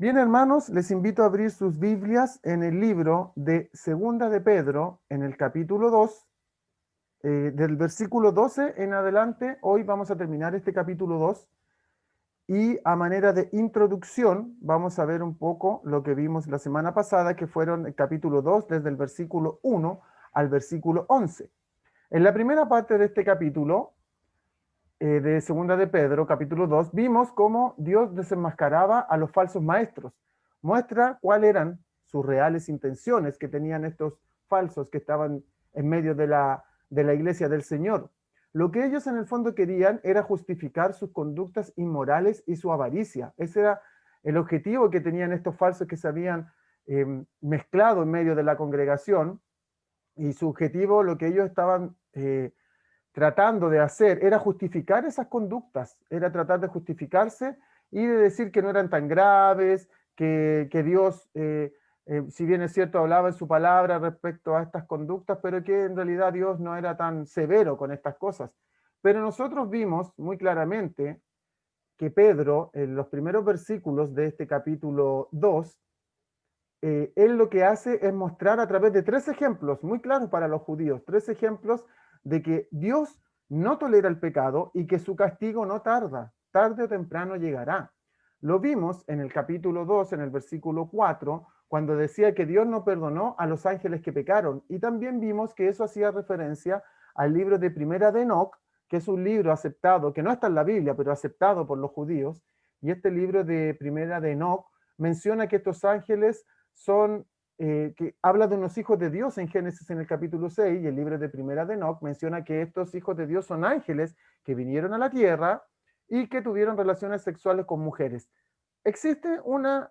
Bien, hermanos, les invito a abrir sus Biblias en el libro de Segunda de Pedro, en el capítulo 2, del versículo 12 en adelante. Hoy vamos a terminar este capítulo 2 y a manera de introducción vamos a ver un poco lo que vimos la semana pasada, que fueron el capítulo 2 desde el versículo 1 al versículo 11. En la primera parte de este capítulo, de Segunda de Pedro, capítulo 2, vimos cómo Dios desenmascaraba a los falsos maestros. Muestra cuáles eran sus reales intenciones que tenían estos falsos que estaban en medio de la iglesia del Señor. Lo que ellos en el fondo querían era justificar sus conductas inmorales y su avaricia. Ese era el objetivo que tenían estos falsos que se habían mezclado en medio de la congregación, y su objetivo, lo que ellos estaban tratando de hacer, era justificar esas conductas, era tratar de justificarse y de decir que no eran tan graves, que Dios, si bien es cierto, hablaba en su palabra respecto a estas conductas, pero que en realidad Dios no era tan severo con estas cosas. Pero nosotros vimos muy claramente que Pedro, en los primeros versículos de este capítulo 2, él lo que hace es mostrar a través de tres ejemplos muy claros para los judíos, tres ejemplos de que Dios no tolera el pecado y que su castigo no tarda, tarde o temprano llegará. Lo vimos en el capítulo 2, en el versículo 4, cuando decía que Dios no perdonó a los ángeles que pecaron, y también vimos que eso hacía referencia al libro de Primera de Enoc, que es un libro aceptado, que no está en la Biblia, pero aceptado por los judíos, y este libro de Primera de Enoc menciona que estos ángeles son, que habla de unos hijos de Dios en Génesis en el capítulo 6, y el libro de Primera de Enoc menciona que estos hijos de Dios son ángeles que vinieron a la tierra y que tuvieron relaciones sexuales con mujeres. Existe una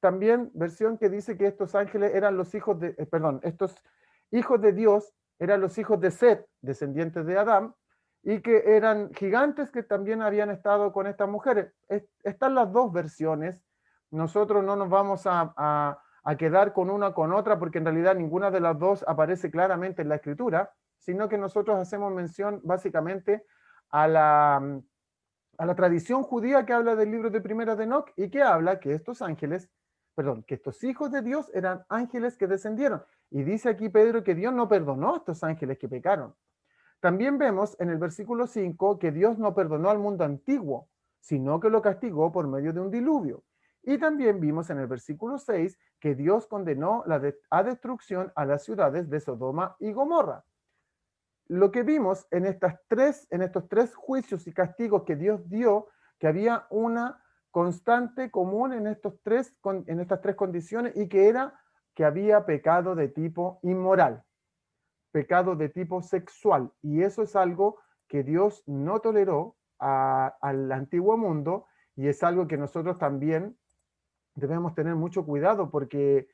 también versión que dice que estos ángeles eran los hijos de, perdón, estos hijos de Dios eran los hijos de Set, descendientes de Adán, y que eran gigantes que también habían estado con estas mujeres. Están las dos versiones. Nosotros no nos vamos a quedar con una o con otra, porque en realidad ninguna de las dos aparece claramente en la escritura, sino que nosotros hacemos mención básicamente a la tradición judía que habla del libro de Primera de Enoc, y que habla que estos ángeles, perdón, que estos hijos de Dios eran ángeles que descendieron. Y dice aquí Pedro que Dios no perdonó a estos ángeles que pecaron. También vemos en el versículo 5 que Dios no perdonó al mundo antiguo, sino que lo castigó por medio de un diluvio. Y también vimos en el versículo 6 que Dios condenó a destrucción a las ciudades de Sodoma y Gomorra. Lo que vimos en estos tres juicios y castigos que Dios dio, que había una constante común en estas tres condiciones, y que era que había pecado de tipo inmoral, pecado de tipo sexual, y eso es algo que Dios no toleró al antiguo mundo, y es algo que nosotros también debemos tener mucho cuidado, porque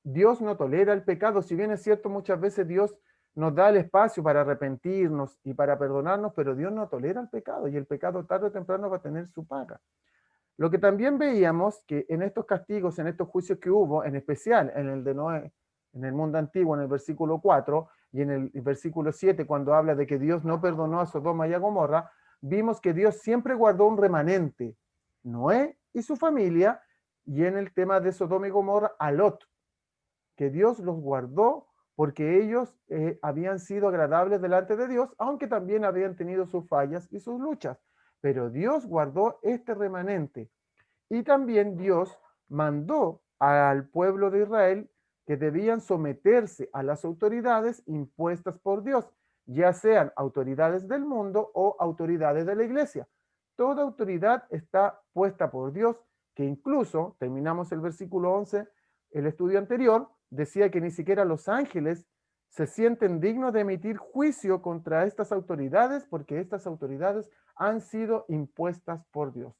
Dios no tolera el pecado. Si bien es cierto, muchas veces Dios nos da el espacio para arrepentirnos y para perdonarnos, pero Dios no tolera el pecado, y el pecado tarde o temprano va a tener su paga. Lo que también veíamos que en estos castigos, en estos juicios que hubo, en especial en el de Noé, en el mundo antiguo, en el versículo 4, y en el versículo 7, cuando habla de que Dios no perdonó a Sodoma y a Gomorra, vimos que Dios siempre guardó un remanente, Noé y su familia, y en el tema de Sodoma y Gomorra, a Lot, que Dios los guardó porque ellos habían sido agradables delante de Dios, aunque también habían tenido sus fallas y sus luchas. Pero Dios guardó este remanente. Y también Dios mandó al pueblo de Israel que debían someterse a las autoridades impuestas por Dios, ya sean autoridades del mundo o autoridades de la iglesia. Toda autoridad está puesta por Dios, que incluso, terminamos el versículo 11, el estudio anterior, decía que ni siquiera los ángeles se sienten dignos de emitir juicio contra estas autoridades, porque estas autoridades han sido impuestas por Dios.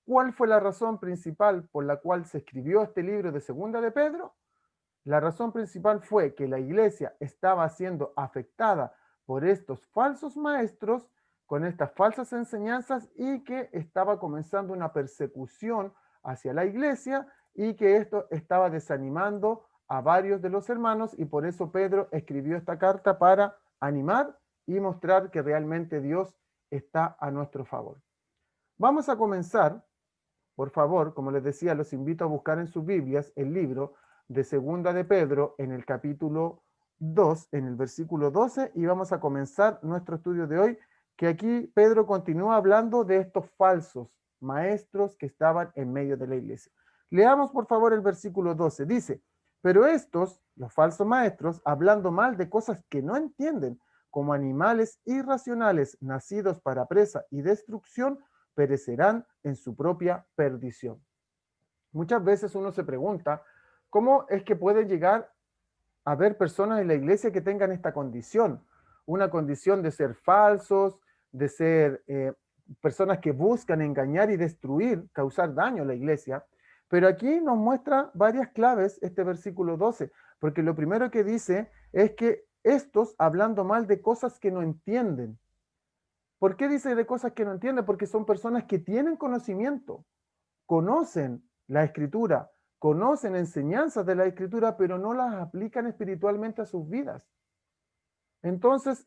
¿Cuál fue la razón principal por la cual se escribió este libro de Segunda de Pedro? La razón principal fue que la iglesia estaba siendo afectada por estos falsos maestros, con estas falsas enseñanzas, y que estaba comenzando una persecución hacia la iglesia, y que esto estaba desanimando a varios de los hermanos, y por eso Pedro escribió esta carta para animar y mostrar que realmente Dios está a nuestro favor. Vamos a comenzar por favor, como les decía, los invito a buscar en sus Biblias el libro de Segunda de Pedro en el capítulo 2, en el versículo 12, y vamos a comenzar nuestro estudio de hoy, que aquí Pedro continúa hablando de estos falsos maestros que estaban en medio de la iglesia. Leamos por favor el versículo 12. Dice, pero estos, los falsos maestros, hablando mal de cosas que no entienden, como animales irracionales nacidos para presa y destrucción, perecerán en su propia perdición. Muchas veces uno se pregunta, ¿cómo es que puede llegar a haber personas en la iglesia que tengan esta condición? Una condición de ser falsos, de ser personas que buscan engañar y destruir, causar daño a la iglesia. Pero aquí nos muestra varias claves este versículo 12, porque lo primero que dice es que estos hablando mal de cosas que no entienden. ¿Por qué dice de cosas que no entienden? Porque son personas que tienen conocimiento, conocen la escritura, conocen enseñanzas de la escritura, pero no las aplican espiritualmente a sus vidas. Entonces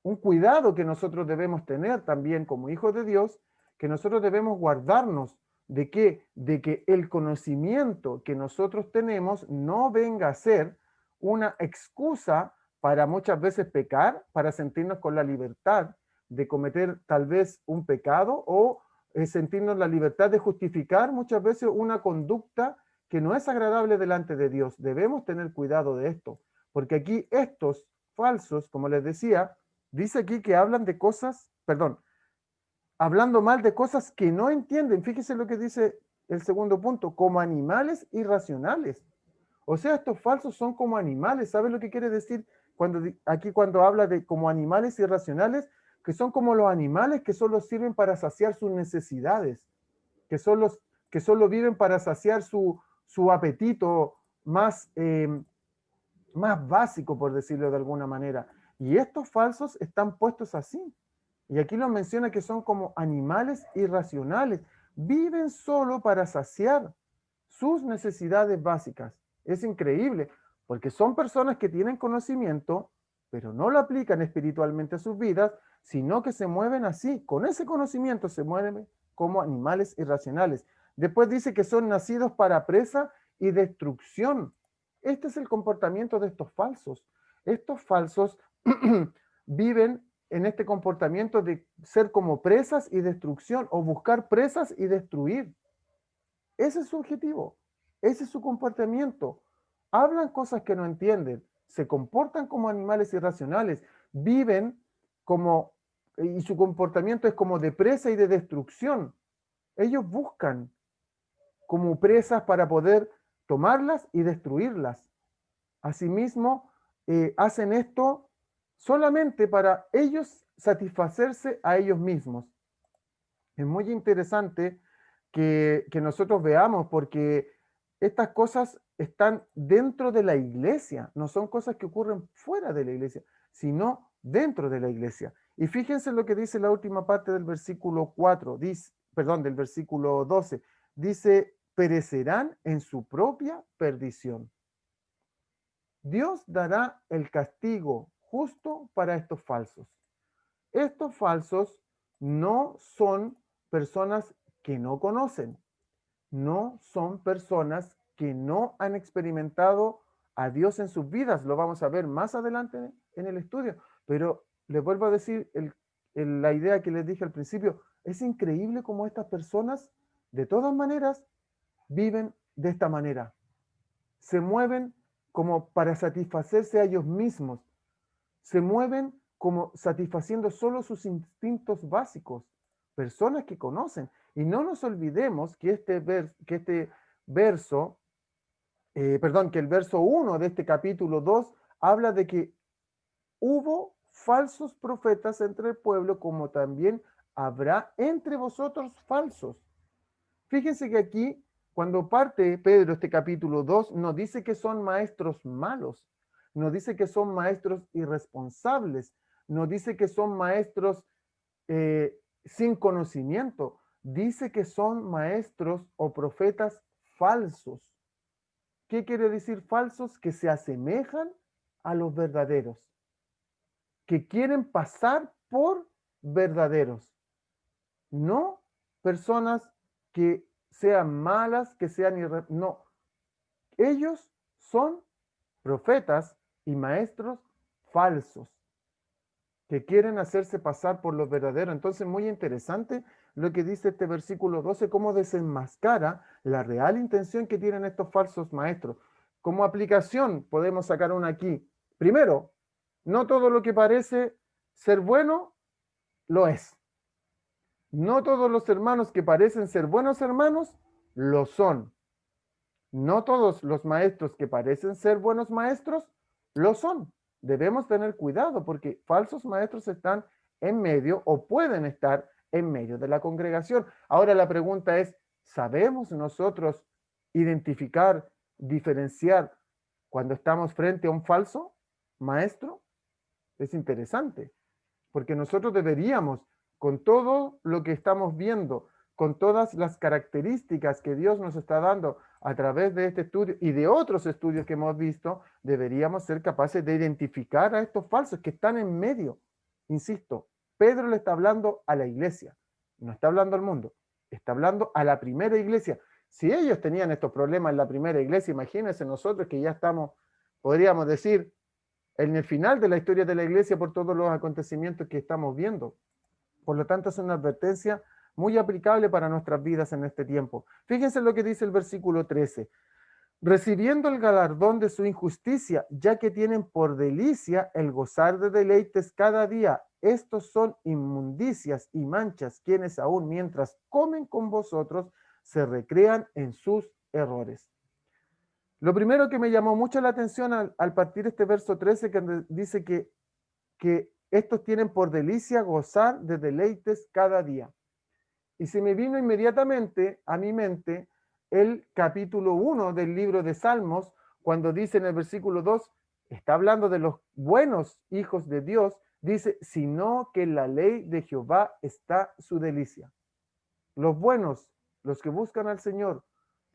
un cuidado que nosotros debemos tener también como hijos de Dios, que nosotros debemos guardarnos de que el conocimiento que nosotros tenemos no venga a ser una excusa para muchas veces pecar, para sentirnos con la libertad de cometer tal vez un pecado o sentirnos la libertad de justificar muchas veces una conducta que no es agradable delante de Dios. Debemos tener cuidado de esto, porque aquí estos falsos, como les decía, dice aquí que hablan de cosas, perdón, hablando mal de cosas que no entienden. Fíjese lo que dice el segundo punto, como animales irracionales. O sea, estos falsos son como animales. ¿Sabes lo que quiere decir aquí cuando habla de como animales irracionales? Que son como los animales que solo sirven para saciar sus necesidades, que, que solo viven para saciar su apetito más, más básico, por decirlo de alguna manera. Y estos falsos están puestos así. Y aquí lo menciona que son como animales irracionales. Viven solo para saciar sus necesidades básicas. Es increíble, porque son personas que tienen conocimiento, pero no lo aplican espiritualmente a sus vidas, sino que se mueven así. Con ese conocimiento se mueven como animales irracionales. Después dice que son nacidos para presa y destrucción. Este es el comportamiento de estos falsos. Estos falsos viven en este comportamiento de ser como presas y destrucción o buscar presas y destruir. Ese es su objetivo, ese es su comportamiento. Hablan cosas que no entienden, se comportan como animales irracionales, viven como, y su comportamiento es como de presa y de destrucción. Ellos buscan como presas para poder tomarlas y destruirlas. Asimismo, hacen esto solamente para ellos satisfacerse a ellos mismos. Es muy interesante que nosotros veamos porque estas cosas están dentro de la iglesia, no son cosas que ocurren fuera de la iglesia, sino dentro de la iglesia. Y fíjense lo que dice la última parte del versículo 4, perdón, del versículo 12, dice, perecerán en su propia perdición. Dios dará el castigo justo para estos falsos. Estos falsos no son personas que no conocen, no son personas que no han experimentado a Dios en sus vidas. Lo vamos a ver más adelante en el estudio, pero les vuelvo a decir la idea que les dije al principio. Es increíble cómo estas personas, de todas maneras, viven de esta manera. Se mueven como para satisfacerse a ellos mismos. Se mueven como satisfaciendo solo sus instintos básicos. Personas que conocen. Y no nos olvidemos que este verso, perdón, que el verso 1 de este capítulo 2 habla de que hubo falsos profetas entre el pueblo, como también habrá entre vosotros falsos. Fíjense que aquí, cuando parte Pedro este capítulo 2, nos dice que son maestros malos, nos dice que son maestros irresponsables, nos dice que son maestros sin conocimiento, dice que son maestros o profetas falsos. ¿Qué quiere decir falsos? Que se asemejan a los verdaderos, que quieren pasar por verdaderos. No personas que sean malas, que sean no. Ellos son profetas y maestros falsos que quieren hacerse pasar por los verdaderos. Entonces, muy interesante lo que dice este versículo 12, cómo desenmascara la real intención que tienen estos falsos maestros. Como aplicación, podemos sacar una aquí. Primero, no todo lo que parece ser bueno, lo es. No todos los hermanos que parecen ser buenos hermanos, lo son. No todos los maestros que parecen ser buenos maestros, lo son. Debemos tener cuidado porque falsos maestros están en medio o pueden estar en medio de la congregación. Ahora la pregunta es, ¿sabemos nosotros identificar, diferenciar cuando estamos frente a un falso maestro? Es interesante, porque nosotros deberíamos, con todo lo que estamos viendo, con todas las características que Dios nos está dando a través de este estudio y de otros estudios que hemos visto, deberíamos ser capaces de identificar a estos falsos que están en medio. Insisto, Pedro le está hablando a la iglesia, no está hablando al mundo, está hablando a la primera iglesia. Si ellos tenían estos problemas en la primera iglesia, imagínense nosotros que ya estamos, podríamos decir, en el final de la historia de la iglesia por todos los acontecimientos que estamos viendo. Por lo tanto, es una advertencia muy aplicable para nuestras vidas en este tiempo. Fíjense lo que dice el versículo 13. Recibiendo el galardón de su injusticia, ya que tienen por delicia el gozar de deleites cada día. Estos son inmundicias y manchas, quienes aún mientras comen con vosotros, se recrean en sus errores. Lo primero que me llamó mucho la atención al partir este verso 13, que dice que estos tienen por delicia gozar de deleites cada día. Y se me vino inmediatamente a mi mente el capítulo 1 del libro de Salmos, cuando dice en el versículo 2, está hablando de los buenos hijos de Dios, dice, sino que en la ley de Jehová está su delicia. Los buenos, los que buscan al Señor,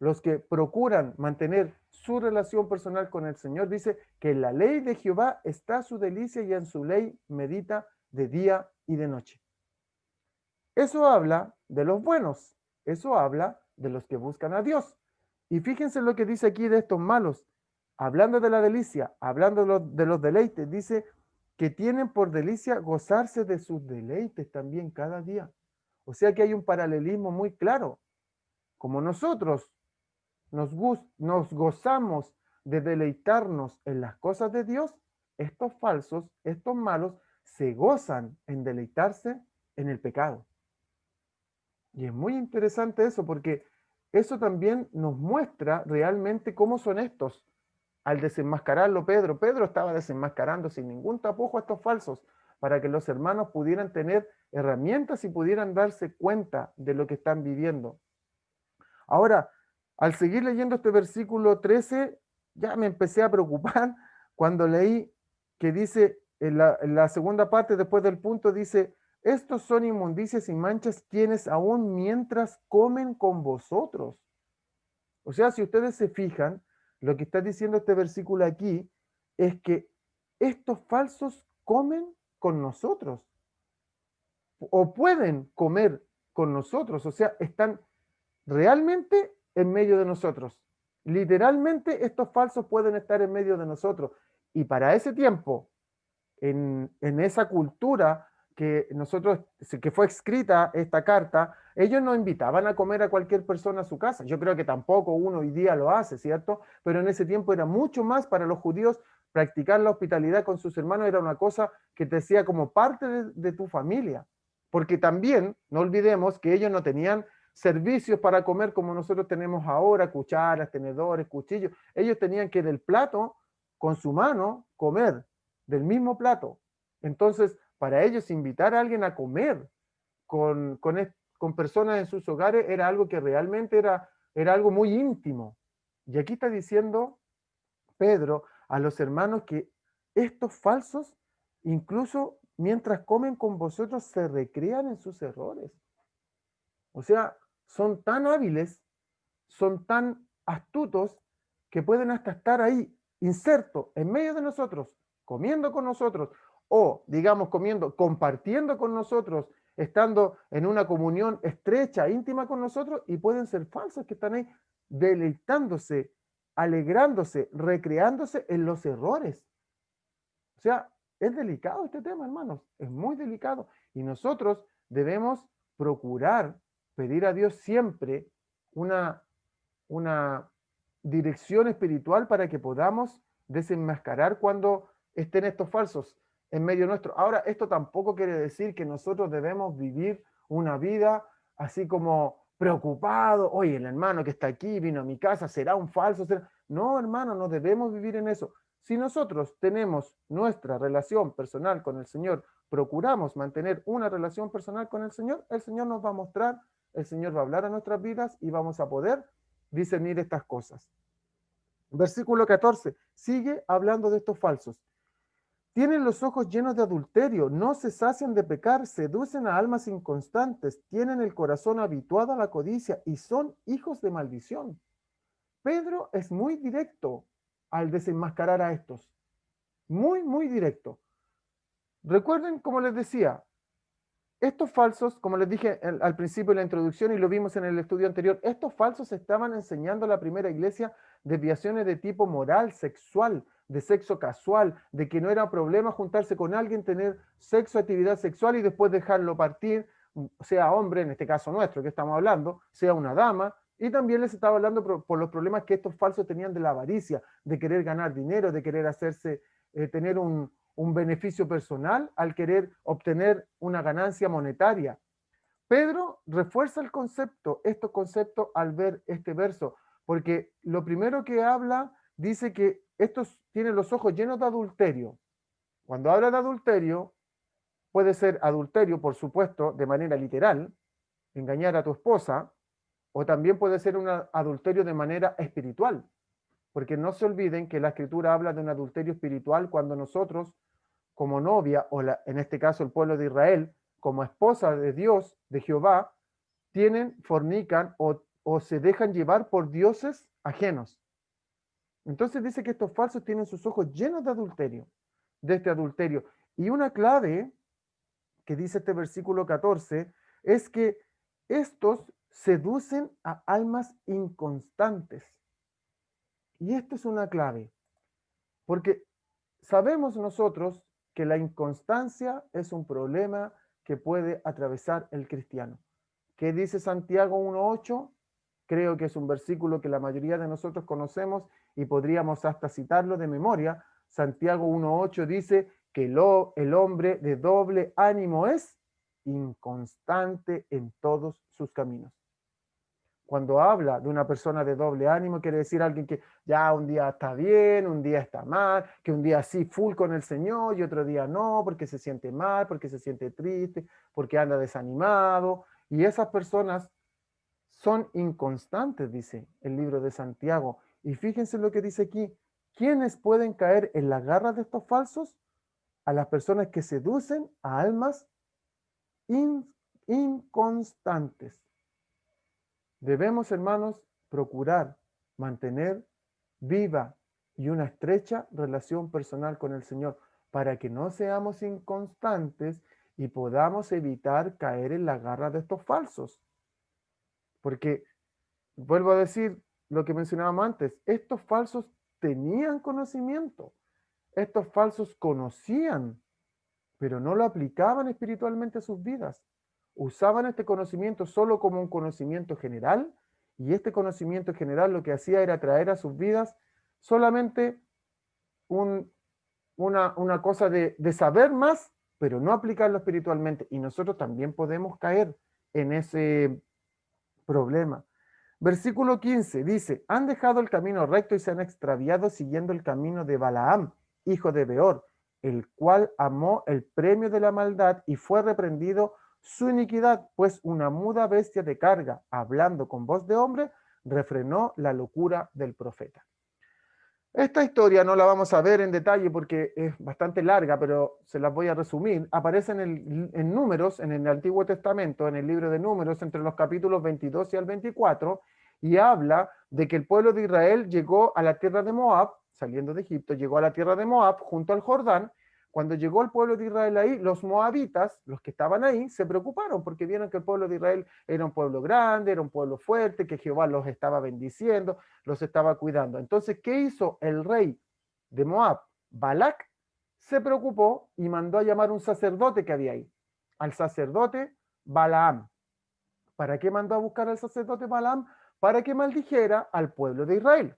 los que procuran mantener su relación personal con el Señor, dice que en la ley de Jehová está su delicia y en su ley medita de día y de noche. Eso habla de los buenos, eso habla de los que buscan a Dios. Y fíjense lo que dice aquí de estos malos, hablando de la delicia, hablando de los deleites, dice que tienen por delicia gozarse de sus deleites también cada día. O sea que hay un paralelismo muy claro. Como nosotros nos gozamos de deleitarnos en las cosas de Dios, estos falsos, estos malos, se gozan en deleitarse en el pecado. Y es muy interesante eso porque eso también nos muestra realmente cómo son estos. Al desenmascararlo Pedro estaba desenmascarando sin ningún tapujo a estos falsos para que los hermanos pudieran tener herramientas y pudieran darse cuenta de lo que están viviendo. Ahora, al seguir leyendo este versículo 13, ya me empecé a preocupar cuando leí que dice, en la segunda parte, después del punto, dice, estos son inmundicias y manchas quienes aún mientras comen con vosotros. O sea, si ustedes se fijan, lo que está diciendo este versículo aquí es que estos falsos comen con nosotros o pueden comer con nosotros, o sea, están realmente en medio de nosotros. Literalmente estos falsos pueden estar en medio de nosotros. Y para ese tiempo, en esa cultura que nosotros, que fue escrita esta carta, ellos no invitaban a comer a cualquier persona a su casa. Yo creo que tampoco uno hoy día lo hace, ¿cierto? Pero en ese tiempo era mucho más para los judíos practicar la hospitalidad con sus hermanos, era una cosa que te hacía como parte de tu familia. Porque también, no olvidemos que ellos no tenían servicios para comer como nosotros tenemos ahora, cucharas, tenedores, cuchillos. Ellos tenían que del plato, con su mano, comer del mismo plato. Entonces, para ellos invitar a alguien a comer con personas en sus hogares era algo que realmente era algo muy íntimo. Y aquí está diciendo Pedro a los hermanos que estos falsos, incluso mientras comen con vosotros, se recrean en sus errores. O sea, son tan hábiles, son tan astutos, que pueden hasta estar ahí, insertos en medio de nosotros, comiendo con nosotros, o digamos comiendo, compartiendo con nosotros estando en una comunión estrecha, íntima con nosotros, y pueden ser falsos que están ahí deleitándose, alegrándose, recreándose en los errores. O sea, es delicado este tema, hermanos, es muy delicado. Y nosotros debemos procurar pedir a Dios siempre una dirección espiritual para que podamos desenmascarar cuando estén estos falsos en medio nuestro. Ahora, esto tampoco quiere decir que nosotros debemos vivir una vida así como preocupado, oye, el hermano que está aquí vino a mi casa, será un falso. No, hermano, no debemos vivir en eso. Si nosotros tenemos nuestra relación personal con el Señor, procuramos mantener una relación personal con el Señor nos va a mostrar, el Señor va a hablar a nuestras vidas y vamos a poder discernir estas cosas. Versículo 14, sigue hablando de estos falsos. Tienen los ojos llenos de adulterio, no se sacian de pecar, seducen a almas inconstantes, tienen el corazón habituado a la codicia y son hijos de maldición. Pedro es muy directo al desenmascarar a estos. Muy, muy directo. Recuerden, como les decía, estos falsos, como les dije al principio de la introducción y lo vimos en el estudio anterior, estos falsos estaban enseñando a la primera iglesia desviaciones de tipo moral, sexual, de sexo casual, de que no era problema juntarse con alguien, tener sexo, actividad sexual y después dejarlo partir, sea hombre, en este caso nuestro que estamos hablando, sea una dama, y también les estaba hablando por los problemas que estos falsos tenían de la avaricia, de querer ganar dinero, de querer hacerse, tener un beneficio personal al querer obtener una ganancia monetaria. Pedro refuerza el concepto, estos conceptos al ver este verso, porque lo primero que habla dice que estos tienen los ojos llenos de adulterio. Cuando habla de adulterio, puede ser adulterio, por supuesto, de manera literal, engañar a tu esposa, o también puede ser un adulterio de manera espiritual, porque no se olviden que la escritura habla de un adulterio espiritual cuando nosotros, como novia, o en este caso el pueblo de Israel, como esposa de Dios, de Jehová, fornican o se dejan llevar por dioses ajenos. Entonces dice que estos falsos tienen sus ojos llenos de adulterio, de este adulterio. Y una clave que dice este versículo 14 es que estos seducen a almas inconstantes. Y esto es una clave, porque sabemos nosotros que la inconstancia es un problema que puede atravesar el cristiano. ¿Qué dice Santiago 1:8? Creo que es un versículo que la mayoría de nosotros conocemos y podríamos hasta citarlo de memoria. Santiago 1:8 dice que el hombre de doble ánimo es inconstante en todos sus caminos. Cuando habla de una persona de doble ánimo, quiere decir alguien que ya un día está bien, un día está mal, que un día sí full con el Señor y otro día no, porque se siente mal, porque se siente triste, porque anda desanimado. Y esas personas son inconstantes, dice el libro de Santiago. Y fíjense lo que dice aquí. ¿Quiénes pueden caer en las garras de estos falsos? A las personas que seducen a almas inconstantes. Debemos, hermanos, procurar mantener viva y una estrecha relación personal con el Señor para que no seamos inconstantes y podamos evitar caer en la garra de estos falsos. Porque, vuelvo a decir lo que mencionábamos antes, estos falsos tenían conocimiento, estos falsos conocían, pero no lo aplicaban espiritualmente a sus vidas. Usaban este conocimiento solo como un conocimiento general, y este conocimiento general lo que hacía era traer a sus vidas solamente una cosa de saber más, pero no aplicarlo espiritualmente. Y nosotros también podemos caer en ese problema. Versículo 15 dice, han dejado el camino recto y se han extraviado siguiendo el camino de Balaam, hijo de Beor, el cual amó el premio de la maldad y fue reprendido su iniquidad, pues una muda bestia de carga, hablando con voz de hombre, refrenó la locura del profeta. Esta historia no la vamos a ver en detalle porque es bastante larga, pero se las voy a resumir. Aparece en Números, en el Antiguo Testamento, en el libro de Números, entre los capítulos 22 y al 24, y habla de que el pueblo de Israel llegó a la tierra de Moab, saliendo de Egipto, llegó a la tierra de Moab junto al Jordán, cuando llegó el pueblo de Israel ahí, los moabitas, los que estaban ahí, se preocuparon porque vieron que el pueblo de Israel era un pueblo grande, era un pueblo fuerte, que Jehová los estaba bendiciendo, los estaba cuidando. Entonces, ¿qué hizo el rey de Moab? Balac se preocupó y mandó a llamar un sacerdote que había ahí, al sacerdote Balaam. ¿Para qué mandó a buscar al sacerdote Balaam? Para que maldijera al pueblo de Israel.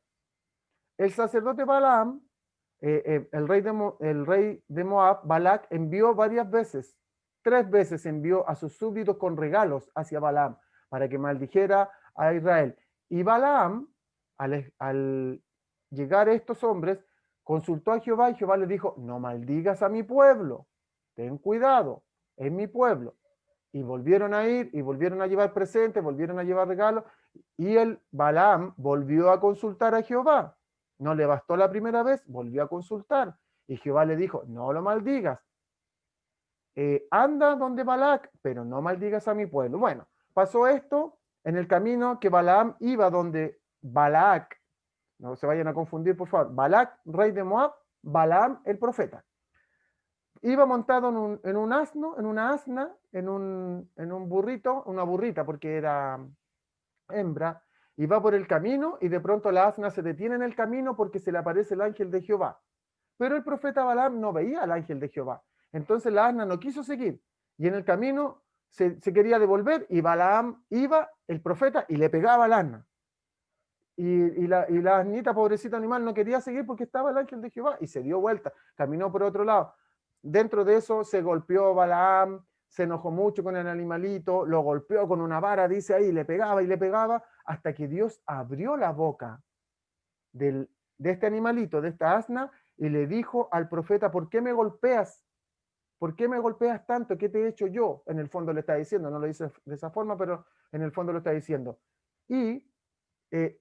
El sacerdote Balaam, el rey de Moab, Balac, envió varias veces, 3 veces envió a sus súbditos con regalos hacia Balaam para que maldijera a Israel. Y Balaam, al llegar a estos hombres, consultó a Jehová y Jehová le dijo, no maldigas a mi pueblo, ten cuidado, es mi pueblo. Y volvieron a ir y volvieron a llevar presentes, volvieron a llevar regalos, y el Balaam volvió a consultar a Jehová. No le bastó la primera vez, volvió a consultar. Y Jehová le dijo, no lo maldigas. Anda donde Balac, pero no maldigas a mi pueblo. Bueno, pasó esto en el camino que Balaam iba donde Balac, no se vayan a confundir por favor, Balac, rey de Moab, Balaam, el profeta. Iba montado en un asno, en una asna, en un burrito, una burrita porque era hembra, y va por el camino y de pronto la asna se detiene en el camino porque se le aparece el ángel de Jehová. Pero el profeta Balaam no veía al ángel de Jehová. Entonces la asna no quiso seguir y en el camino se quería devolver y Balaam iba, el profeta, y le pegaba al asna. Y la asnita, pobrecita animal, no quería seguir porque estaba el ángel de Jehová y se dio vuelta, caminó por otro lado. Dentro de eso se golpeó Balaam, se enojó mucho con el animalito, lo golpeó con una vara, dice ahí, le pegaba, hasta que Dios abrió la boca de este animalito, de esta asna, y le dijo al profeta, ¿por qué me golpeas? ¿Por qué me golpeas tanto? ¿Qué te he hecho yo? En el fondo le está diciendo, no lo dice de esa forma, pero en el fondo lo está diciendo. Y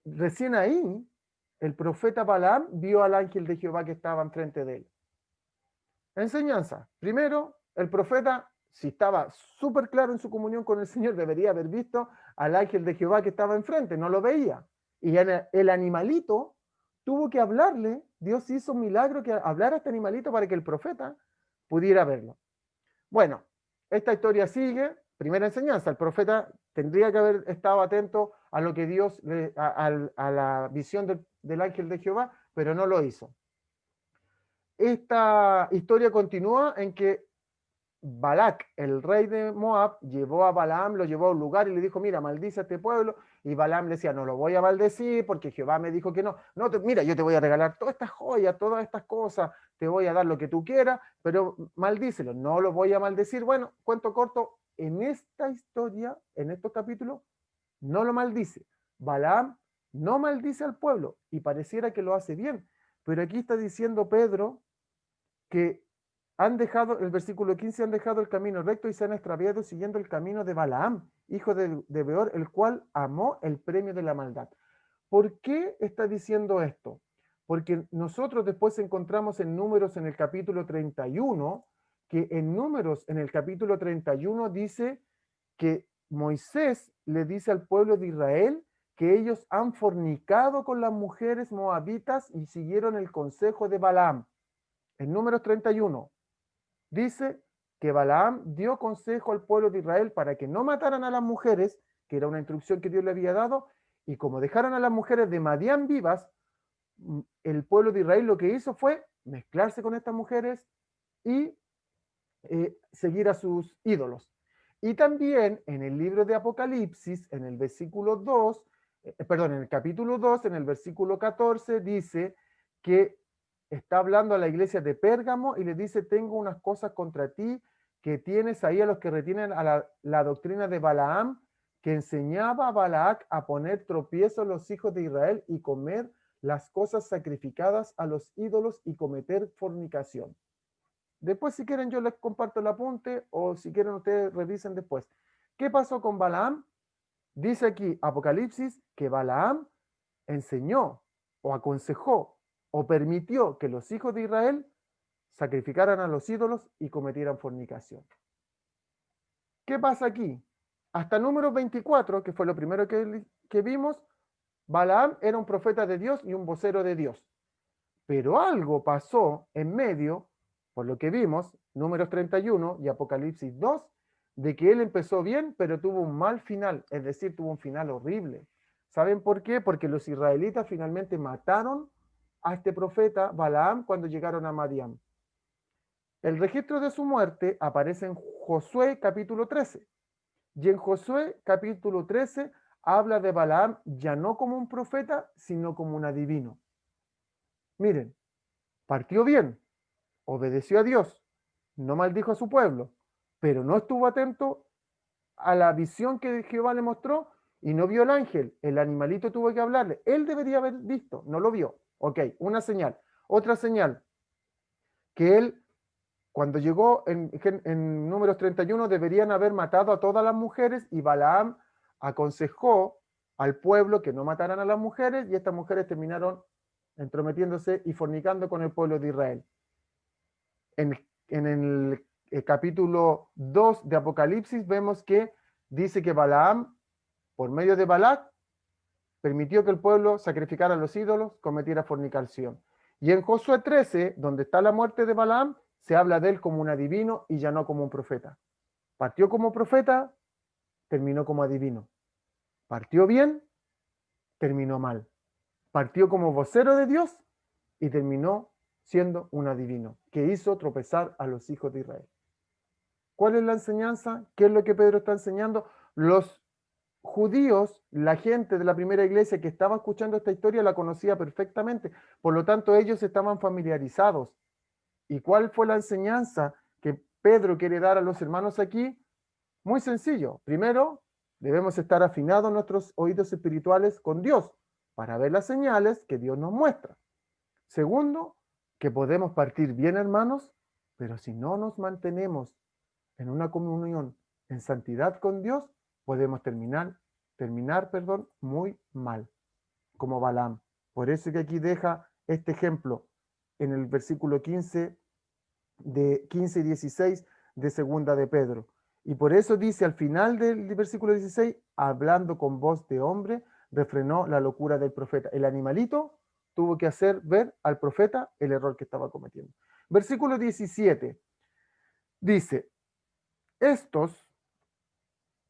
recién ahí, el profeta Balaam vio al ángel de Jehová que estaba enfrente de él. Enseñanza. Primero, el profeta, si estaba súper claro en su comunión con el Señor, debería haber visto al ángel de Jehová que estaba enfrente, no lo veía. Y el animalito tuvo que hablarle, Dios hizo un milagro que hablara a este animalito para que el profeta pudiera verlo. Bueno, esta historia sigue. Primera enseñanza, el profeta tendría que haber estado atento a lo que Dios, a la visión del ángel de Jehová, pero no lo hizo. Esta historia continúa en que Balac, el rey de Moab, llevó a Balaam, lo llevó a un lugar y le dijo, mira, maldice a este pueblo. Y Balaam le decía, no lo voy a maldecir porque Jehová me dijo que no. No, mira, yo te voy a regalar todas estas joyas, todas estas cosas, te voy a dar lo que tú quieras, pero maldícelo, no lo voy a maldecir. Bueno, cuento corto, en esta historia, en estos capítulos, no lo maldice. Balaam no maldice al pueblo y pareciera que lo hace bien. Pero aquí está diciendo Pedro que han dejado, el versículo 15, han dejado el camino recto y se han extraviado siguiendo el camino de Balaam, hijo de Beor, el cual amó el premio de la maldad. ¿Por qué está diciendo esto? Porque nosotros después encontramos en Números en el capítulo 31, que en Números en el capítulo 31 dice que Moisés le dice al pueblo de Israel que ellos han fornicado con las mujeres moabitas y siguieron el consejo de Balaam. En Números 31 dice que Balaam dio consejo al pueblo de Israel para que no mataran a las mujeres, que era una instrucción que Dios le había dado, y como dejaron a las mujeres de Madián vivas, el pueblo de Israel lo que hizo fue mezclarse con estas mujeres y seguir a sus ídolos. Y también en el libro de Apocalipsis, en el versículo 2, perdón, en el capítulo 2, en el versículo 14, dice que está hablando a la iglesia de Pérgamo y le dice, tengo unas cosas contra ti, que tienes ahí a los que retienen a la doctrina de Balaam, que enseñaba a Balac a poner tropiezo a los hijos de Israel y comer las cosas sacrificadas a los ídolos y cometer fornicación. Después, si quieren, yo les comparto el apunte o si quieren, ustedes revisen después. ¿Qué pasó con Balaam? Dice aquí Apocalipsis que Balaam enseñó o aconsejó o permitió que los hijos de Israel sacrificaran a los ídolos y cometieran fornicación. ¿Qué pasa aquí? Hasta Números 24, que fue lo primero que vimos, Balaam era un profeta de Dios y un vocero de Dios. Pero algo pasó en medio Por lo que vimos, Números 31 y Apocalipsis 2, de que él empezó bien, pero tuvo un mal final, es decir, tuvo un final horrible. ¿Saben por qué? Porque los israelitas finalmente mataron a este profeta Balaam cuando llegaron a Madián. El registro de su muerte aparece en Josué capítulo 13. Y en Josué capítulo 13 habla de Balaam ya no como un profeta, sino como un adivino. Miren, partió bien, obedeció a Dios, no maldijo a su pueblo, pero no estuvo atento a la visión que Jehová le mostró y no vio el ángel. El animalito tuvo que hablarle. Él debería haber visto, no lo vio. Ok, una señal. Otra señal, que él, cuando llegó en Números 31, deberían haber matado a todas las mujeres y Balaam aconsejó al pueblo que no mataran a las mujeres y estas mujeres terminaron entrometiéndose y fornicando con el pueblo de Israel. En el capítulo 2 de Apocalipsis vemos que dice que Balaam, por medio de Balac, permitió que el pueblo sacrificara a los ídolos, cometiera fornicación. Y en Josué 13, donde está la muerte de Balaam, se habla de él como un adivino y ya no como un profeta. Partió como profeta, terminó como adivino. Partió bien, terminó mal. Partió como vocero de Dios y terminó siendo un adivino, que hizo tropezar a los hijos de Israel. ¿Cuál es la enseñanza? ¿Qué es lo que Pedro está enseñando? Los judíos, la gente de la primera iglesia que estaba escuchando esta historia la conocía perfectamente, por lo tanto ellos estaban familiarizados. ¿Y cuál fue la enseñanza que Pedro quiere dar a los hermanos aquí? Muy sencillo. Primero, debemos estar afinados nuestros oídos espirituales con Dios para ver las señales que Dios nos muestra. Segundo, que podemos partir bien, hermanos, pero si no nos mantenemos en una comunión en santidad con Dios, podemos terminar, muy mal, como Balaam. Por eso que aquí deja este ejemplo en el versículo 15 y 16 de segunda de Pedro. Y por eso dice al final del versículo 16, hablando con voz de hombre, refrenó la locura del profeta. El animalito tuvo que hacer ver al profeta el error que estaba cometiendo. Versículo 17 dice, estos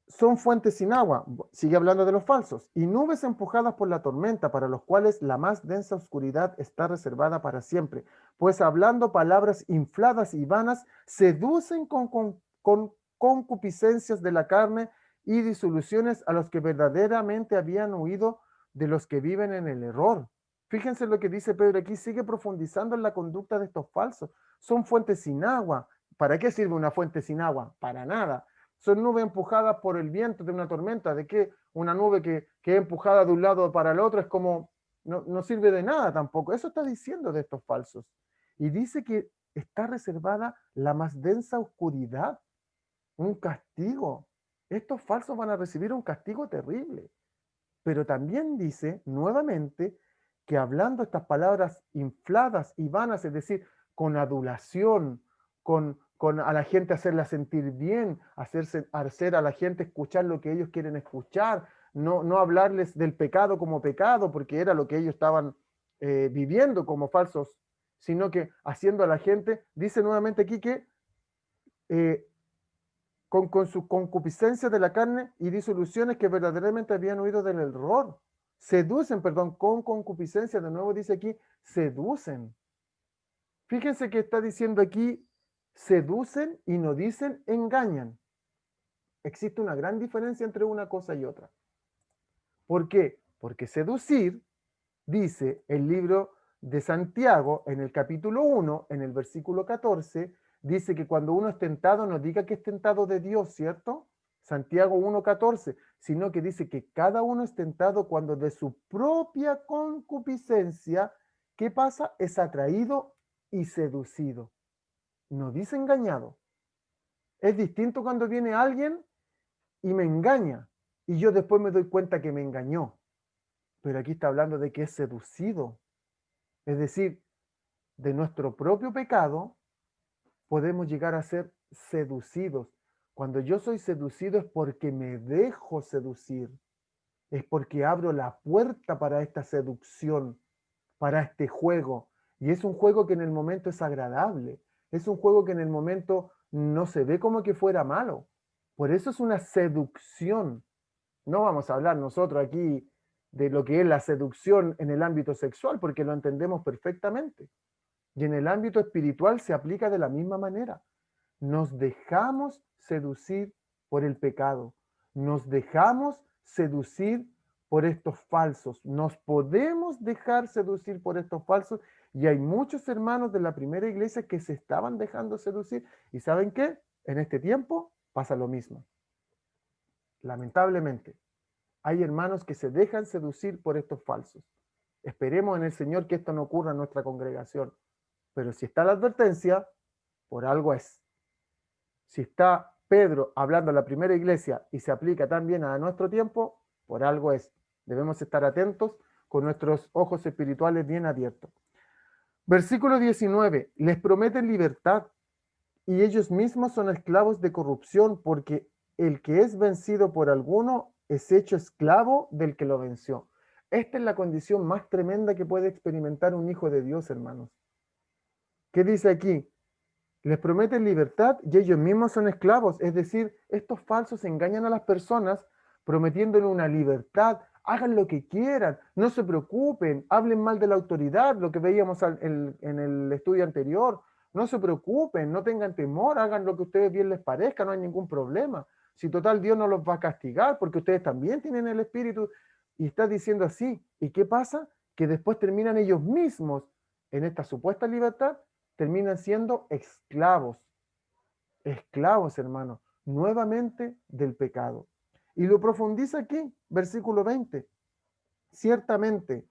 son fuentes sin agua, sigue hablando de los falsos, y nubes empujadas por la tormenta, para los cuales la más densa oscuridad está reservada para siempre, pues hablando palabras infladas y vanas, seducen con concupiscencias de la carne y disoluciones a los que verdaderamente habían huido de los que viven en el error. Fíjense lo que dice Pedro aquí, sigue profundizando en la conducta de estos falsos. Son fuentes sin agua. ¿Para qué sirve una fuente sin agua? Para nada. Son nubes empujadas por el viento de una tormenta. ¿De qué? Una nube que es empujada de un lado para el otro es como, no sirve de nada tampoco. Eso está diciendo de estos falsos. Y dice que está reservada la más densa oscuridad, un castigo. Estos falsos van a recibir un castigo terrible. Pero también dice nuevamente que hablando estas palabras infladas y vanas, es decir, con adulación, con a la gente hacerla sentir bien, hacer a la gente escuchar lo que ellos quieren escuchar, no hablarles del pecado como pecado, porque era lo que ellos estaban viviendo como falsos, sino que haciendo a la gente, dice nuevamente aquí que eh, con su concupiscencia de la carne y disoluciones que verdaderamente habían huido del error. Seducen, perdón, con concupiscencia, de nuevo dice aquí, seducen. Fíjense que está diciendo aquí, seducen y no dicen engañan. Existe una gran diferencia entre una cosa y otra. ¿Por qué? Porque seducir, dice el libro de Santiago en el capítulo 1, en el versículo 14, dice que cuando uno es tentado no diga que es tentado de Dios, ¿cierto? Santiago 1:14, sino que dice que cada uno es tentado cuando de su propia concupiscencia, ¿qué pasa? Es atraído y seducido. No dice engañado. Es distinto cuando viene alguien y me engaña y yo después me doy cuenta que me engañó. Pero aquí está hablando de que es seducido. Es decir, de nuestro propio pecado podemos llegar a ser seducidos. Cuando yo soy seducido es porque me dejo seducir, es porque abro la puerta para esta seducción, para este juego. Y es un juego que en el momento es agradable, Es un juego que en el momento no se ve como que fuera malo. Por eso es una seducción. No vamos a hablar nosotros aquí de lo que es la seducción en el ámbito sexual, porque lo entendemos perfectamente. Y en el ámbito espiritual se aplica de la misma manera. Nos dejamos seducir por el pecado. Nos dejamos seducir por estos falsos. Nos podemos dejar seducir por estos falsos. Y hay muchos hermanos de la primera iglesia que se estaban dejando seducir. ¿Y saben qué? En este tiempo pasa lo mismo. Lamentablemente, hay hermanos que se dejan seducir por estos falsos. Esperemos en el Señor que esto no ocurra en nuestra congregación. Pero si está la advertencia, por algo es. Si está Pedro hablando a la primera iglesia y se aplica también a nuestro tiempo, por algo es. Debemos estar atentos con nuestros ojos espirituales bien abiertos. Versículo 19. Les prometen libertad y ellos mismos son esclavos de corrupción, porque el que es vencido por alguno es hecho esclavo del que lo venció. Esta es la condición más tremenda que puede experimentar un hijo de Dios, hermanos. ¿Qué dice aquí? Les prometen libertad y ellos mismos son esclavos. Es decir, estos falsos engañan a las personas prometiéndole una libertad. Hagan lo que quieran, no se preocupen, hablen mal de la autoridad, lo que veíamos en el estudio anterior. No se preocupen, no tengan temor, hagan lo que a ustedes bien les parezca, no hay ningún problema. Si total Dios no los va a castigar porque ustedes también tienen el Espíritu. Y está diciendo así. ¿Y qué pasa? Que después terminan ellos mismos en esta supuesta libertad, terminan siendo esclavos, hermanos, nuevamente del pecado. Y lo profundiza aquí, versículo 20. Ciertamente,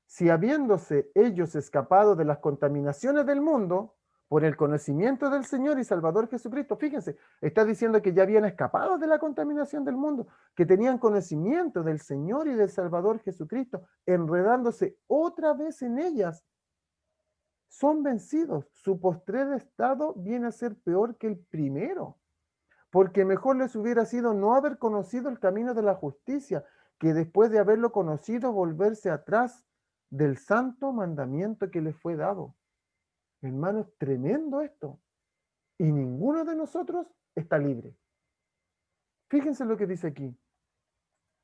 si habiéndose ellos escapado de las contaminaciones del mundo, por el conocimiento del Señor y Salvador Jesucristo, fíjense, está diciendo que ya habían escapado de la contaminación del mundo, que tenían conocimiento del Señor y del Salvador Jesucristo, enredándose otra vez en ellas, son vencidos. Su postrer estado viene a ser peor que el primero, porque mejor les hubiera sido no haber conocido el camino de la justicia, que después de haberlo conocido volverse atrás del santo mandamiento que les fue dado. Hermanos, tremendo esto. Y ninguno de nosotros está libre. Fíjense lo que dice aquí.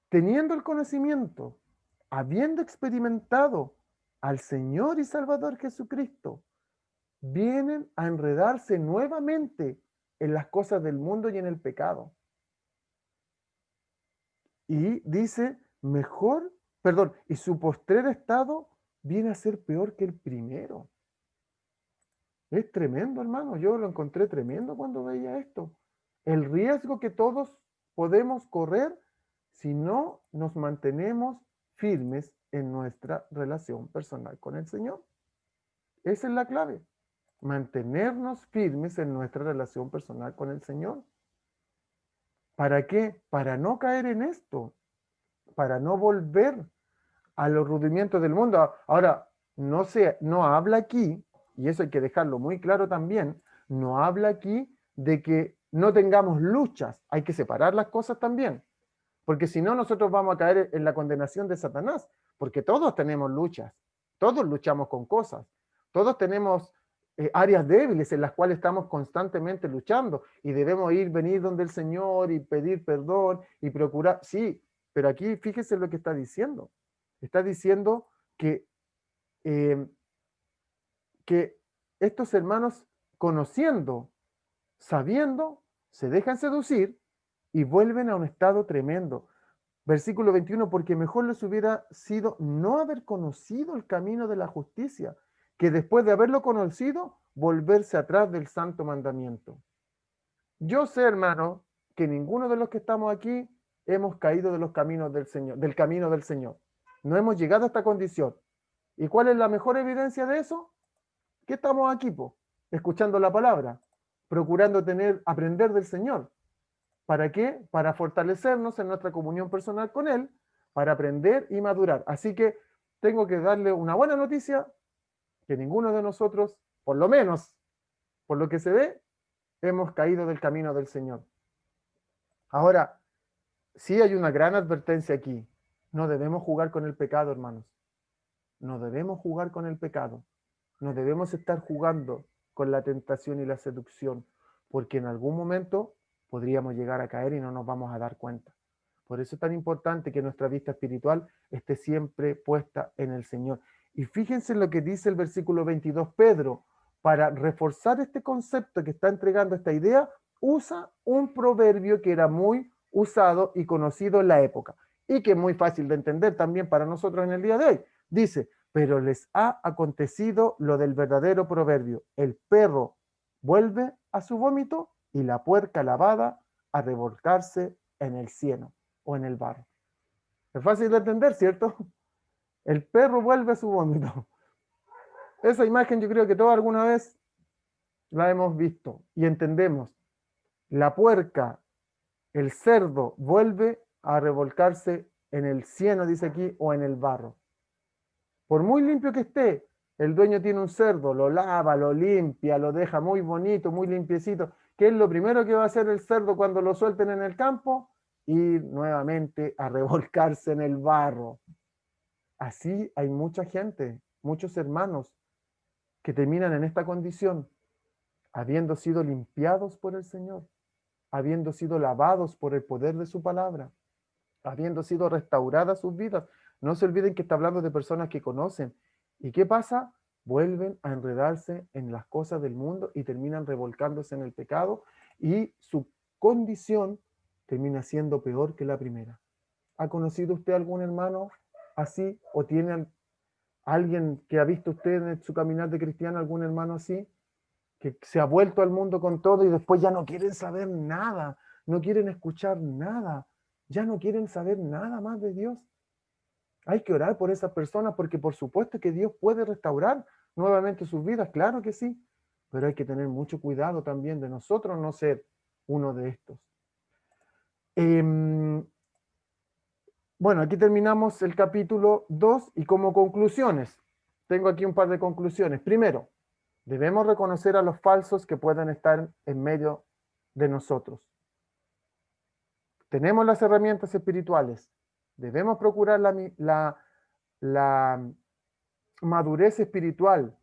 Teniendo el conocimiento, habiendo experimentado al Señor y Salvador Jesucristo, vienen a enredarse nuevamente en las cosas del mundo y en el pecado. Y dice, y su postrer estado viene a ser peor que el primero. Es tremendo, hermano. Yo lo encontré tremendo cuando veía esto. El riesgo que todos podemos correr si no nos mantenemos firmes en nuestra relación personal con el Señor. Esa es la clave. Mantenernos firmes en nuestra relación personal con el Señor. ¿Para qué? Para no caer en esto, para no volver a los rudimientos del mundo. Ahora, no habla aquí, y eso hay que dejarlo muy claro también, no habla aquí de que no tengamos luchas, hay que separar las cosas también, porque si no nosotros vamos a caer en la condenación de Satanás, porque todos tenemos luchas, todos luchamos con cosas, todos tenemos áreas débiles en las cuales estamos constantemente luchando y debemos venir donde el Señor y pedir perdón y procurar, sí, pero aquí fíjese lo que está diciendo. Está diciendo que, eh, que estos hermanos, conociendo, sabiendo, se dejan seducir y vuelven a un estado tremendo. Versículo 21, porque mejor les hubiera sido no haber conocido el camino de la justicia, que después de haberlo conocido, volverse atrás del santo mandamiento. Yo sé, hermano, que ninguno de los que estamos aquí hemos caído de los caminos del Señor, del camino del Señor. No hemos llegado a esta condición. ¿Y cuál es la mejor evidencia de eso? Que estamos aquí, escuchando la palabra, procurando aprender del Señor. ¿Para qué? Para fortalecernos en nuestra comunión personal con Él, para aprender y madurar. Así que tengo que darle una buena noticia, que ninguno de nosotros, por lo menos, por lo que se ve, hemos caído del camino del Señor. Ahora, sí hay una gran advertencia aquí. No debemos jugar con el pecado, hermanos. No debemos jugar con el pecado. No debemos estar jugando con la tentación y la seducción, porque en algún momento podríamos llegar a caer y no nos vamos a dar cuenta. Por eso es tan importante que nuestra vista espiritual esté siempre puesta en el Señor. Y fíjense lo que dice el versículo 22, Pedro, para reforzar este concepto que está entregando esta idea, usa un proverbio que era muy usado y conocido en la época, y que es muy fácil de entender también para nosotros en el día de hoy. Dice, pero les ha acontecido lo del verdadero proverbio, el perro vuelve a su vómito y la puerca lavada a revolcarse en el cieno o en el barro. Es fácil de entender, ¿cierto? El perro vuelve a su vómito. Esa imagen yo creo que todos alguna vez la hemos visto y entendemos. La puerca, el cerdo, vuelve a revolcarse en el cieno, dice aquí, o en el barro. Por muy limpio que esté, el dueño tiene un cerdo, lo lava, lo limpia, lo deja muy bonito, muy limpiecito. ¿Qué es lo primero que va a hacer el cerdo cuando lo suelten en el campo? Ir nuevamente a revolcarse en el barro. Así hay mucha gente, muchos hermanos que terminan en esta condición, habiendo sido limpiados por el Señor, habiendo sido lavados por el poder de su palabra, habiendo sido restauradas sus vidas. No se olviden que está hablando de personas que conocen. ¿Y qué pasa? Vuelven a enredarse en las cosas del mundo y terminan revolcándose en el pecado y su condición termina siendo peor que la primera. ¿Ha conocido usted algún hermano así? ¿O tiene alguien que ha visto usted en su caminar de cristiano, algún hermano así? Que se ha vuelto al mundo con todo y después ya no quieren saber nada, no quieren escuchar nada, ya no quieren saber nada más de Dios. Hay que orar por esas personas porque por supuesto que Dios puede restaurar nuevamente sus vidas, claro que sí, pero hay que tener mucho cuidado también de nosotros no ser uno de estos. Bueno, aquí terminamos el capítulo 2 y como conclusiones, tengo aquí un par de conclusiones. Primero, debemos reconocer a los falsos que puedan estar en medio de nosotros. Tenemos las herramientas espirituales. Debemos procurar la madurez espiritual.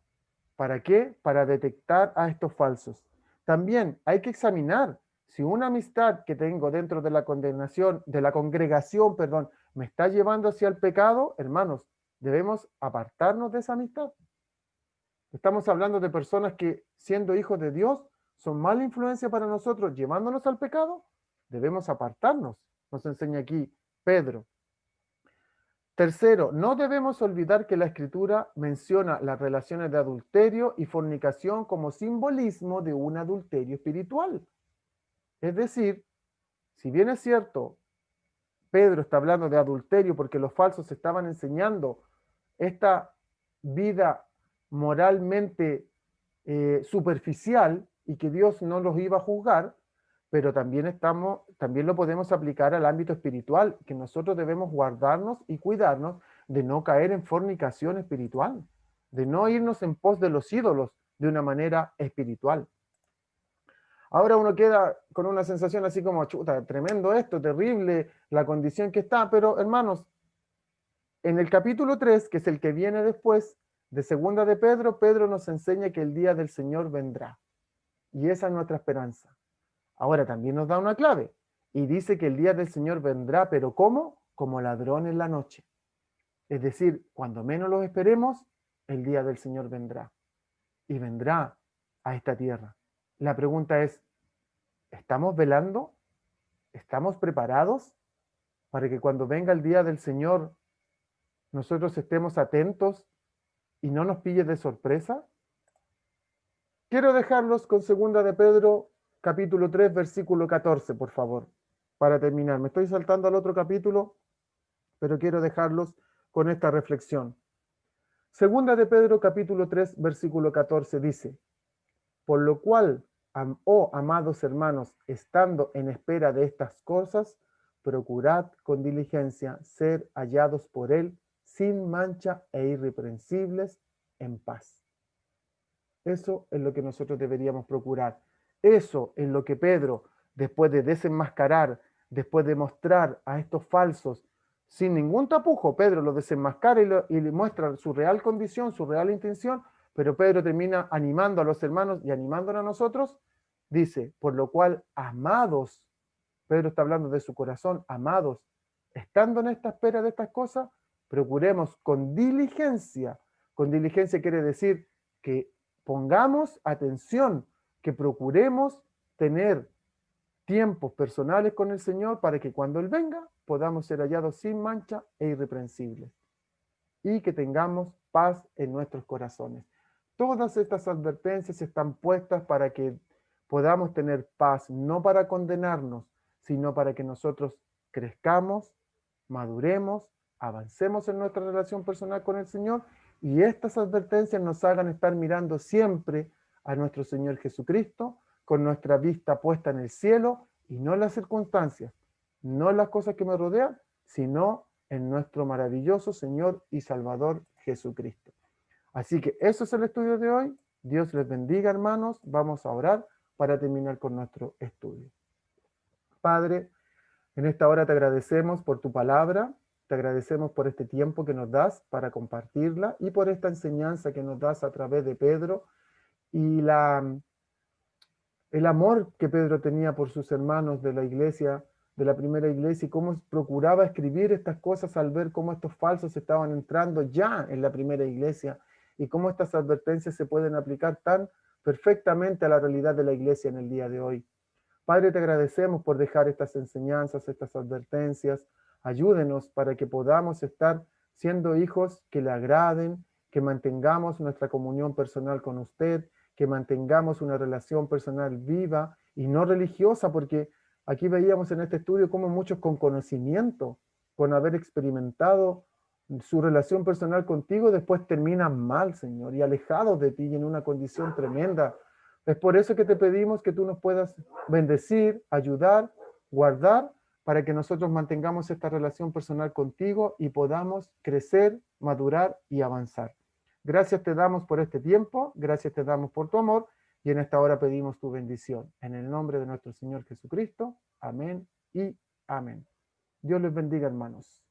¿Para qué? Para detectar a estos falsos. También hay que examinar si una amistad que tengo dentro de la condenación, de la congregación, perdón, me está llevando hacia el pecado, hermanos, debemos apartarnos de esa amistad. Estamos hablando de personas que, siendo hijos de Dios, son mala influencia para nosotros, llevándonos al pecado, debemos apartarnos, nos enseña aquí Pedro. Tercero, no debemos olvidar que la Escritura menciona las relaciones de adulterio y fornicación como simbolismo de un adulterio espiritual. Es decir, si bien es cierto, Pedro está hablando de adulterio porque los falsos estaban enseñando esta vida moralmente superficial y que Dios no los iba a juzgar, pero también lo podemos aplicar al ámbito espiritual, que nosotros debemos guardarnos y cuidarnos de no caer en fornicación espiritual, de no irnos en pos de los ídolos de una manera espiritual. Ahora uno queda con una sensación así como, chuta, tremendo esto, terrible, la condición que está, pero hermanos, en el capítulo 3, que es el que viene después de Segunda de Pedro, Pedro nos enseña que el día del Señor vendrá. Y esa es nuestra esperanza. Ahora también nos da una clave y dice que el día del Señor vendrá, pero ¿cómo? Como ladrón en la noche. Es decir, cuando menos lo esperemos, el día del Señor vendrá. Y vendrá a esta tierra. La pregunta es, ¿estamos velando? ¿Estamos preparados para que cuando venga el día del Señor nosotros estemos atentos y no nos pille de sorpresa? Quiero dejarlos con Segunda de Pedro, capítulo 3, versículo 14, por favor, para terminar. Me estoy saltando al otro capítulo, pero quiero dejarlos con esta reflexión. Segunda de Pedro, capítulo 3, versículo 14, dice, por lo cual, oh amados hermanos, estando en espera de estas cosas, procurad con diligencia ser hallados por él sin mancha e irreprensibles en paz. Eso es lo que nosotros deberíamos procurar. Eso es lo que Pedro, después de desenmascarar, después de mostrar a estos falsos, sin ningún tapujo, Pedro los desenmascara y le muestra su real condición, su real intención. pero Pedro termina animando a los hermanos y animándonos a nosotros, dice, por lo cual, amados, Pedro está hablando de su corazón, amados, estando en esta espera de estas cosas, procuremos con diligencia quiere decir que pongamos atención, que procuremos tener tiempos personales con el Señor para que cuando Él venga podamos ser hallados sin mancha e irreprensibles y que tengamos paz en nuestros corazones. Todas estas advertencias están puestas para que podamos tener paz, no para condenarnos, sino para que nosotros crezcamos, maduremos, avancemos en nuestra relación personal con el Señor y estas advertencias nos hagan estar mirando siempre a nuestro Señor Jesucristo con nuestra vista puesta en el cielo y no en las circunstancias, no en las cosas que me rodean, sino en nuestro maravilloso Señor y Salvador Jesucristo. Así que eso es el estudio de hoy. Dios les bendiga, hermanos. Vamos a orar para terminar con nuestro estudio. Padre, en esta hora te agradecemos por tu palabra, te agradecemos por este tiempo que nos das para compartirla y por esta enseñanza que nos das a través de Pedro y el amor que Pedro tenía por sus hermanos de la iglesia, de la primera iglesia, y cómo procuraba escribir estas cosas al ver cómo estos falsos estaban entrando ya en la primera iglesia y cómo estas advertencias se pueden aplicar tan perfectamente a la realidad de la iglesia en el día de hoy. Padre, te agradecemos por dejar estas enseñanzas, estas advertencias. Ayúdenos para que podamos estar siendo hijos que le agraden, que mantengamos nuestra comunión personal con usted, que mantengamos una relación personal viva y no religiosa, porque aquí veíamos en este estudio cómo muchos con conocimiento, con haber experimentado su relación personal contigo, después terminan mal, Señor, y alejados de ti y en una condición tremenda. Es por eso que te pedimos que tú nos puedas bendecir, ayudar, guardar, para que nosotros mantengamos esta relación personal contigo y podamos crecer, madurar y avanzar. Gracias te damos por este tiempo, gracias te damos por tu amor y en esta hora pedimos tu bendición. En el nombre de nuestro Señor Jesucristo, amén y amén. Dios les bendiga, hermanos.